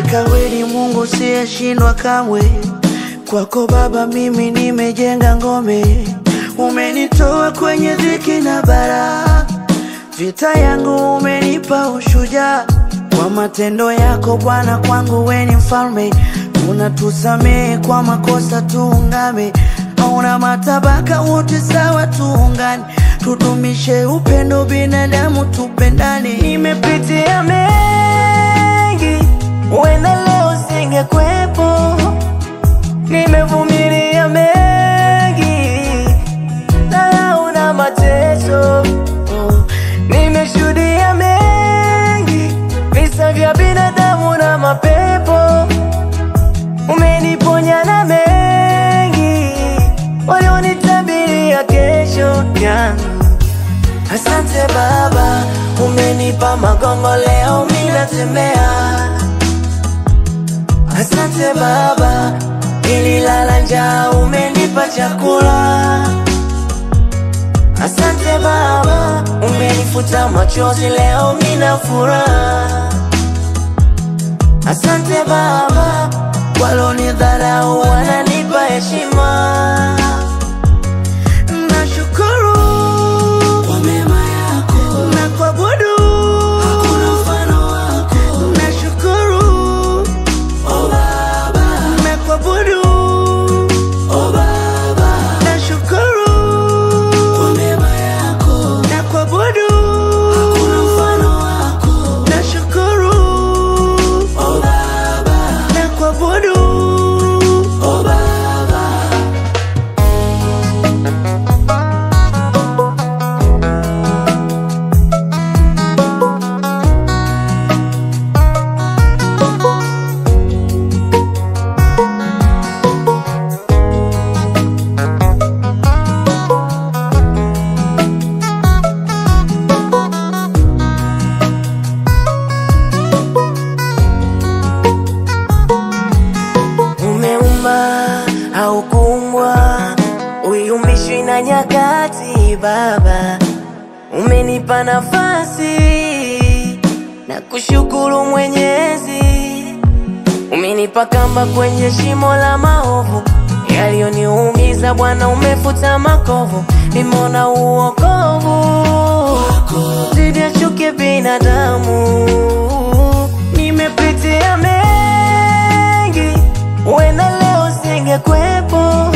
Hakika wewe ni Mungu siyeshindwa kamwe. Kwako Baba mimi nimejenga ngome. Umenitoa kwenye dhiki na balaa, vita yangu umenipa ushujaa. Kwa matendo yako Bwana kwangu wewe ni mfalme. Unatusamehe kwa makosa tuungame. Hauna matabaka wote sawa tuungane. Tudumishe upendo binadamu tupendane. Nimepitia mengi, wenda leo singekuwepo. Nimevumilia mengi, dharau na mateso. Nimeshuhudia mengi, visa vya binadamu na mapepo. Umeniponya na mengi, walionitabia kesho yangu. Asante Baba, umenipa magongo leo mimi natembea. Asante Baba, nililala njaa umenipa chakula. Asante Baba, umenifuta machozi leo mimi na furaha. Asante Baba, walonidharau wananipa heshima. Nashukuru kwa mema yako na kuabudu, hakuna mfano wako. Nashukuru oh Baba na kuabudu oh Baba. Nashukuru kwa mema yako na kuabudu, hakuna mfano wako. Nashukuru oh Baba na kuabudu oh Baba. Haukumbwa, uyumbishwi na nyakati Baba. Umenipa nafasi na kushukuru Mwenyezi. Umenipa kamba kwenye shimo la maovu, yaliyoniumiza Bwana umefuta makovu. Nimeona uokovu zidi ya chuki binadamu. Nimepitia mengi, wenda leo singekuwepo.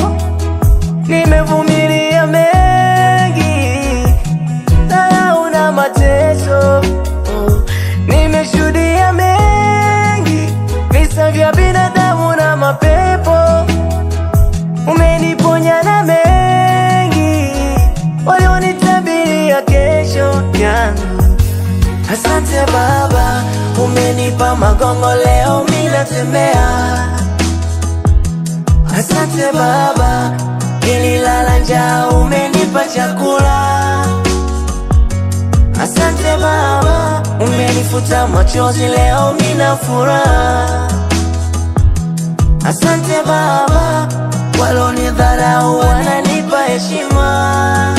Nimevumilia mengi, dharau na mateso. Nimeshuhudia mengi, visa vya binadamu na mapepo. Umeniponya na mengi, walionitabia kesho yangu. Asante Baba, umenipa magongo leo mimi natembea. Asante Baba, nililala njaa umenipa chakula. Asante Baba, umenifuta machozi leo mimi na furaha. Asante Baba, walonidharau wananipa heshima.